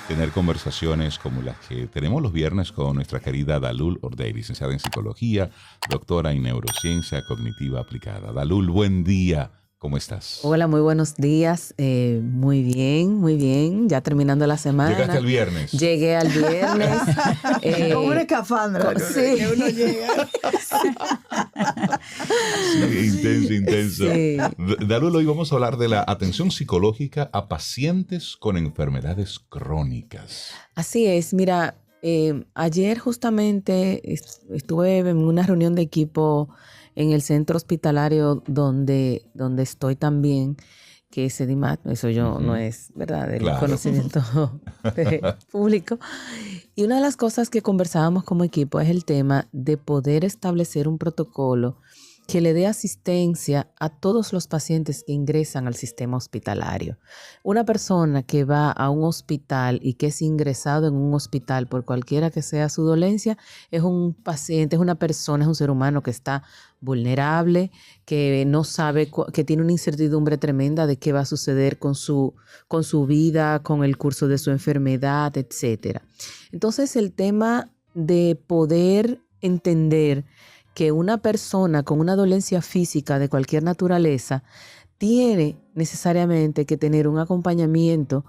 tener conversaciones como las que tenemos los viernes con nuestra querida Dalul Ordey, licenciada en psicología, doctora en neurociencia cognitiva aplicada. Dalul, buen día. ¿Cómo estás? Hola, muy buenos días. Muy bien, muy bien. Ya terminando la semana. ¿Llegaste al viernes? Llegué al viernes. Como una escafandra. Sí. Que uno llega. Sí, intenso. Sí. Dalul, hoy vamos a hablar de la atención psicológica a pacientes con enfermedades crónicas. Así es. Mira, ayer justamente estuve en una reunión de equipo en el centro hospitalario donde estoy también, que es CEDIMAT, eso yo no es, ¿verdad?, del conocimiento público. Y una de las cosas que conversábamos como equipo es el tema de poder establecer un protocolo que le dé asistencia a todos los pacientes que ingresan al sistema hospitalario. Una persona que va a un hospital y que es ingresado en un hospital por cualquiera que sea su dolencia, es un paciente, es una persona, es un ser humano que está vulnerable, que no sabe, que tiene una incertidumbre tremenda de qué va a suceder con su vida, con el curso de su enfermedad, etc. Entonces, el tema de poder entender que una persona con una dolencia física de cualquier naturaleza tiene necesariamente que tener un acompañamiento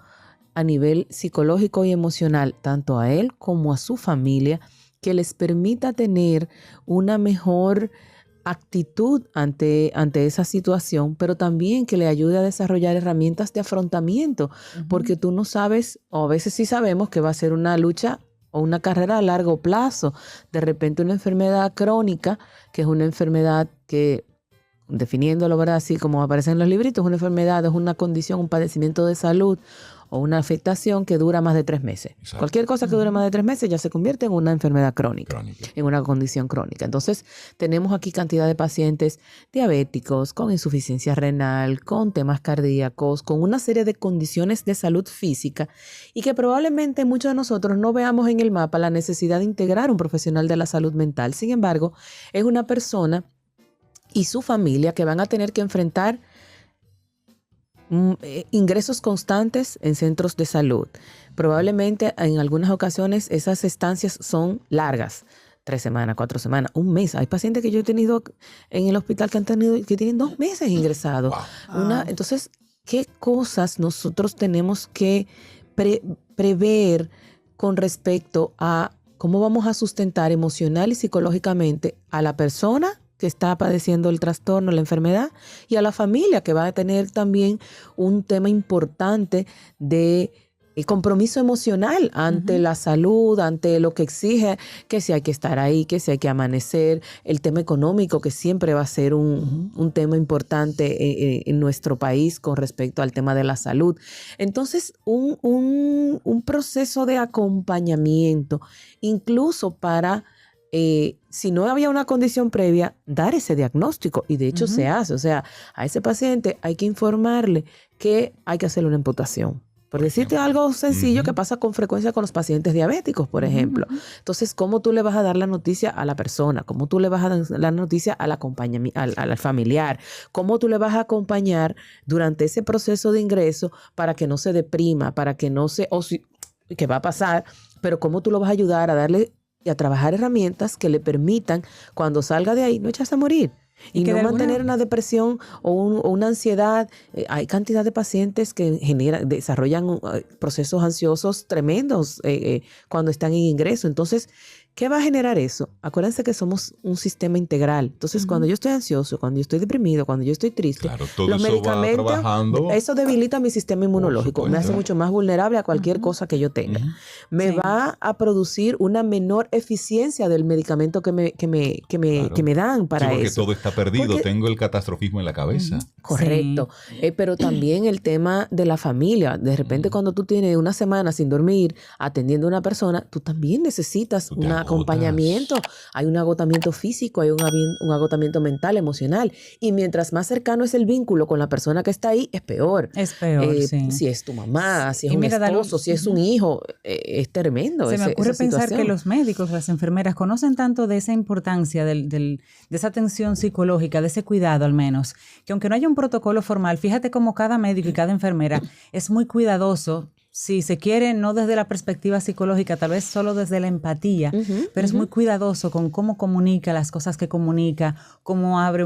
a nivel psicológico y emocional, tanto a él como a su familia, que les permita tener una mejor actitud ante esa situación, pero también que le ayude a desarrollar herramientas de afrontamiento, porque tú no sabes, o a veces sí sabemos que va a ser una lucha o una carrera a largo plazo. De repente una enfermedad crónica, que es una enfermedad que, definiéndolo, ¿verdad?, así como aparece en los libritos, una enfermedad es una condición, un padecimiento de salud o una afectación que dura más de 3 meses. Exacto. Cualquier cosa que dure más de 3 meses ya se convierte en una enfermedad crónica, en una condición crónica. Entonces, tenemos aquí cantidad de pacientes diabéticos, con insuficiencia renal, con temas cardíacos, con una serie de condiciones de salud física y que probablemente muchos de nosotros no veamos en el mapa la necesidad de integrar un profesional de la salud mental. Sin embargo, es una persona y su familia que van a tener que enfrentar ingresos constantes en centros de salud. Probablemente en algunas ocasiones esas estancias son largas, 3 semanas, 4 semanas, 1 mes. Hay pacientes que yo he tenido en el hospital que tienen 2 meses ingresados. Wow. Entonces, ¿qué cosas nosotros tenemos que prever con respecto a cómo vamos a sustentar emocional y psicológicamente a la persona que está padeciendo el trastorno, la enfermedad, y a la familia, que va a tener también un tema importante de el compromiso emocional ante la salud, ante lo que exige, que si hay que estar ahí, que si hay que amanecer, el tema económico, que siempre va a ser un tema importante en nuestro país con respecto al tema de la salud. Entonces, un proceso de acompañamiento, incluso para si no había una condición previa, dar ese diagnóstico, y de hecho se hace. O sea, a ese paciente hay que informarle que hay que hacerle una amputación. Por decirte algo sencillo que pasa con frecuencia con los pacientes diabéticos, por ejemplo. Entonces, ¿cómo tú le vas a dar la noticia a la persona? ¿Cómo tú le vas a dar la noticia al familiar? ¿Cómo tú le vas a acompañar durante ese proceso de ingreso para que no se deprima, para que no se... ¿qué va a pasar? Pero ¿cómo tú lo vas a ayudar a darle y a trabajar herramientas que le permitan, cuando salga de ahí, no echarse a morir? Y no mantener una depresión o una ansiedad. Hay cantidad de pacientes que desarrollan procesos ansiosos tremendos cuando están en ingreso. Entonces, ¿qué va a generar eso? Acuérdense que somos un sistema integral. Entonces, cuando yo estoy ansioso, cuando yo estoy deprimido, cuando yo estoy triste, todo los eso medicamentos, va trabajando. eso debilita mi sistema inmunológico. Me hace mucho más vulnerable a cualquier cosa que yo tenga. Me va a producir una menor eficiencia del medicamento que me dan para porque eso. Todo está perdido. Tengo el catastrofismo en la cabeza. Correcto. Pero también el tema de la familia. De repente, cuando tú tienes 1 semana sin dormir atendiendo a una persona, tú también necesitas un acompañamiento. Hay un agotamiento físico, hay un agotamiento mental, emocional. Y mientras más cercano es el vínculo con la persona que está ahí, es peor. Es peor, sí. Si es tu mamá, si es un esposo, si es un hijo, es tremendo. Se me ocurre pensar que los médicos, las enfermeras, conocen tanto de esa importancia de esa atención psicológica, de ese cuidado al menos, que aunque no haya un protocolo formal, fíjate cómo cada médico y cada enfermera es muy cuidadoso, si se quiere, no desde la perspectiva psicológica, tal vez solo desde la empatía, pero es muy cuidadoso con cómo comunica las cosas que comunica, cómo abre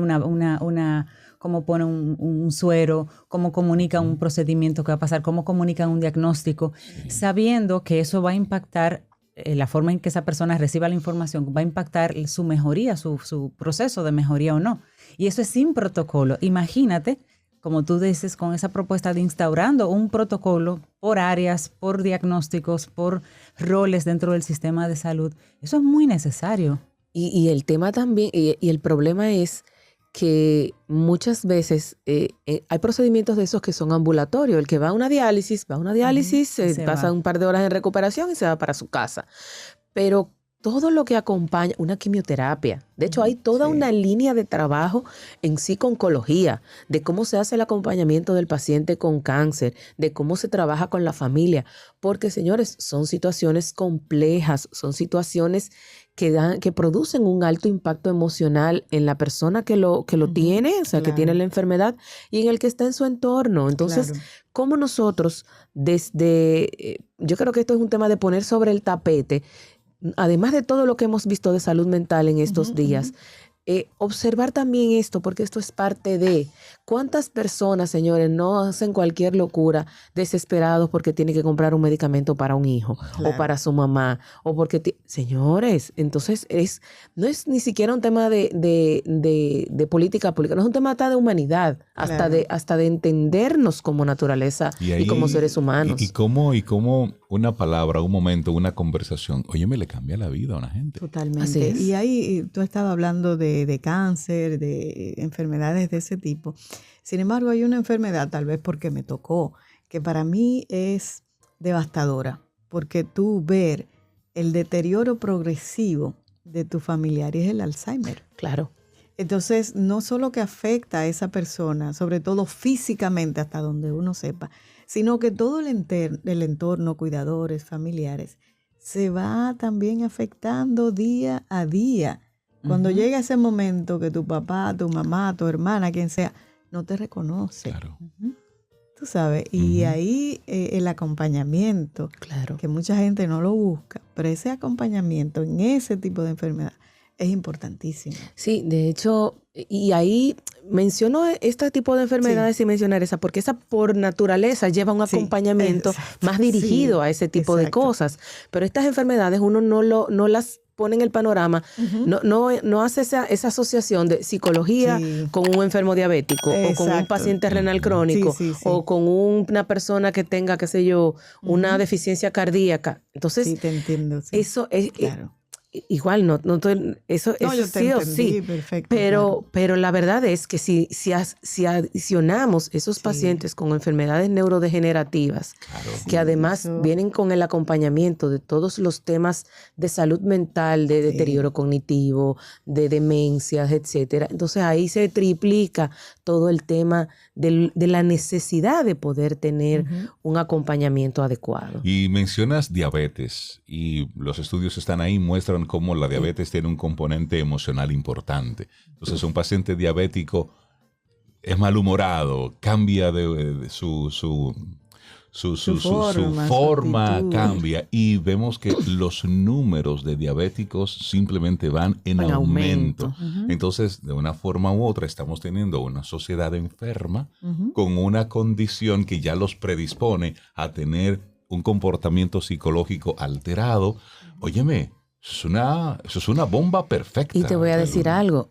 cómo pone un suero, cómo comunica un procedimiento que va a pasar, cómo comunica un diagnóstico, sabiendo que eso va a impactar la forma en que esa persona reciba la información, va a impactar su mejoría, su proceso de mejoría o no. Y eso es sin protocolo. Imagínate, como tú dices, con esa propuesta de instaurando un protocolo por áreas, por diagnósticos, por roles dentro del sistema de salud. Eso es muy necesario. Y el tema también, y el problema es que muchas veces hay procedimientos de esos que son ambulatorios. El que va a una diálisis, pasa un par de horas en recuperación y se va para su casa. Pero todo lo que acompaña una quimioterapia, de hecho hay toda una línea de trabajo en sí con oncología, de cómo se hace el acompañamiento del paciente con cáncer, de cómo se trabaja con la familia, porque señores, son situaciones complejas, son situaciones que producen un alto impacto emocional en la persona que lo tiene, o sea, que tiene la enfermedad y en el que está en su entorno. Entonces, ¿cómo nosotros yo creo que esto es un tema de poner sobre el tapete, además de todo lo que hemos visto de salud mental en estos días, observar también esto, porque esto es parte de cuántas personas, señores, no hacen cualquier locura desesperados porque tienen que comprar un medicamento para un hijo o para su mamá, o porque, señores, entonces no es ni siquiera un tema de política pública, no es un tema hasta de humanidad, hasta de entendernos como naturaleza y como seres humanos. Y cómo una palabra, un momento, una conversación, oye, me le cambia la vida a una gente. Totalmente. Así es. Y ahí tú estabas hablando de cáncer, de enfermedades de ese tipo. Sin embargo, hay una enfermedad, tal vez porque me tocó, que para mí es devastadora, porque tú ver el deterioro progresivo de tu familiar es el Alzheimer. Claro. Entonces, no solo que afecta a esa persona, sobre todo físicamente, hasta donde uno sepa, sino que todo el entorno, cuidadores, familiares, se va también afectando día a día. Cuando llega ese momento que tu papá, tu mamá, tu hermana, quien sea, no te reconoce. Claro. Tú sabes, y ahí el acompañamiento, que mucha gente no lo busca, pero ese acompañamiento en ese tipo de enfermedad es importantísimo. Sí, de hecho, y ahí menciono este tipo de enfermedades sin mencionar esa, porque esa por naturaleza lleva un acompañamiento más dirigido a ese tipo de cosas. Pero estas enfermedades uno no las pone en el panorama, no hace esa asociación de psicología con un enfermo diabético o con un paciente renal crónico o con una persona que tenga, qué sé yo, una deficiencia cardíaca. Entonces, sí, te entiendo. Sí. Eso es... Igual eso yo te sí o entendí, sí, perfecto, pero la verdad es que si adicionamos esos pacientes con enfermedades neurodegenerativas, que además vienen con el acompañamiento de todos los temas de salud mental, de deterioro cognitivo, de demencias, etcétera, entonces ahí se triplica todo el tema de la necesidad de poder tener un acompañamiento adecuado. Y mencionas diabetes y los estudios están ahí, muestran cómo la diabetes tiene un componente emocional importante. Entonces, un paciente diabético es malhumorado, cambia de su forma cambia, y vemos que los números de diabéticos simplemente van en aumento. Entonces, de una forma u otra, estamos teniendo una sociedad enferma con una condición que ya los predispone a tener un comportamiento psicológico alterado. Óyeme, eso es una bomba perfecta. Y te voy a decir algo.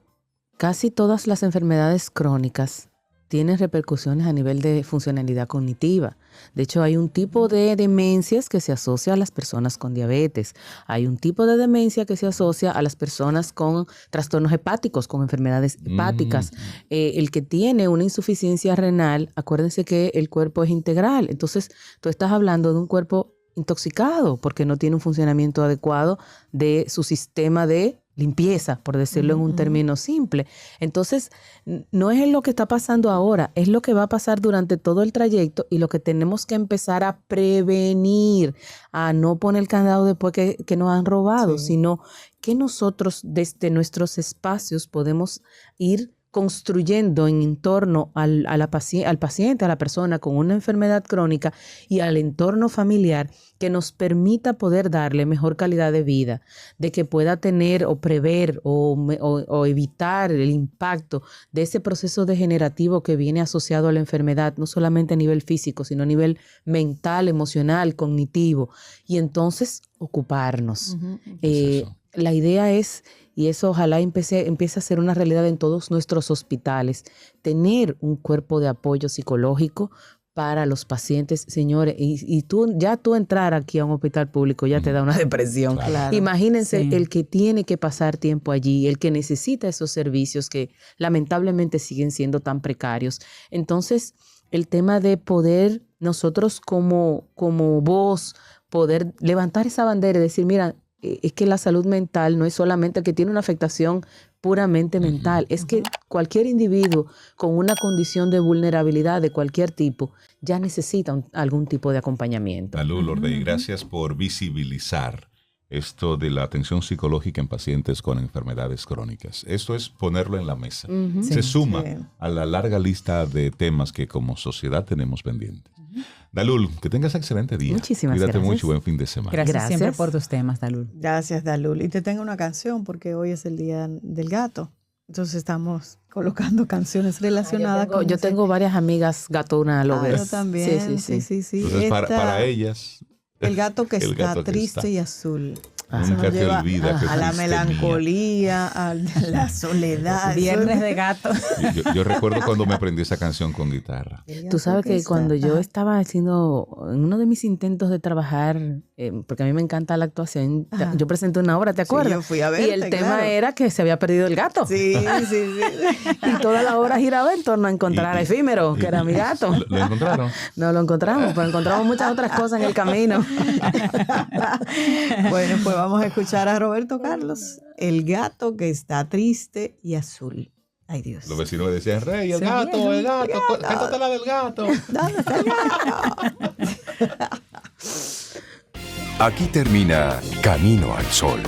Casi todas las enfermedades crónicas tienen repercusiones a nivel de funcionalidad cognitiva. De hecho, hay un tipo de demencias que se asocia a las personas con diabetes. Hay un tipo de demencia que se asocia a las personas con trastornos hepáticos, con enfermedades hepáticas. El que tiene una insuficiencia renal, acuérdense que el cuerpo es integral. Entonces, tú estás hablando de un cuerpo intoxicado porque no tiene un funcionamiento adecuado de su sistema de limpieza, por decirlo en un término simple. Entonces, no es lo que está pasando ahora, es lo que va a pasar durante todo el trayecto y lo que tenemos que empezar a prevenir, a no poner el candado después que nos han robado, sino que nosotros desde nuestros espacios podemos ir construyendo en torno al paciente, a la persona con una enfermedad crónica y al entorno familiar que nos permita poder darle mejor calidad de vida, de que pueda tener o prever o evitar el impacto de ese proceso degenerativo que viene asociado a la enfermedad, no solamente a nivel físico, sino a nivel mental, emocional, cognitivo, y entonces ocuparnos. La idea es, y eso ojalá empiece a ser una realidad en todos nuestros hospitales, tener un cuerpo de apoyo psicológico para los pacientes, señores. Y tú entrar aquí a un hospital público ya te da una depresión. Claro. Imagínense el que tiene que pasar tiempo allí, el que necesita esos servicios que lamentablemente siguen siendo tan precarios. Entonces, el tema de poder nosotros como voz, poder levantar esa bandera y decir, mira, es que la salud mental no es solamente el que tiene una afectación puramente mental, es que cualquier individuo con una condición de vulnerabilidad de cualquier tipo ya necesita algún tipo de acompañamiento. Dalul Ordey, gracias por visibilizar esto de la atención psicológica en pacientes con enfermedades crónicas. Esto es ponerlo en la mesa. Se suma a la larga lista de temas que como sociedad tenemos pendientes. Dalul, que tengas excelente día. Muchísimas Cuídate gracias. mucho y buen fin de semana. Gracias siempre por tus temas, Dalul. Gracias, Dalul. Y te tengo una canción porque hoy es el Día del Gato. Entonces estamos colocando canciones relacionadas con yo tengo varias amigas gatuna lovers. yo también. Sí. Entonces, para ellas... El gato que está triste y azul. Nunca te olvida que a la fuiste melancolía, a la soledad. Viernes de gato. Yo recuerdo cuando me aprendí esa canción con guitarra. Tú sabes que cuando yo estaba haciendo, en uno de mis intentos de trabar, porque a mí me encanta la actuación, yo presenté una obra, ¿te acuerdas? Sí, yo fui a verte, y el tema era que se había perdido el gato. Sí. Y toda la obra giraba en torno a encontrar a Efímero, que era mi gato. ¿Lo encontraron? No lo encontramos, pero encontramos muchas otras cosas en el camino. Bueno, pues vamos a escuchar a Roberto Carlos, el gato que está triste y azul. Ay, Dios. Los vecinos me decían, Rey, el gato, cántate la del gato. ¿Dónde está el gato? Aquí termina Camino al Sol.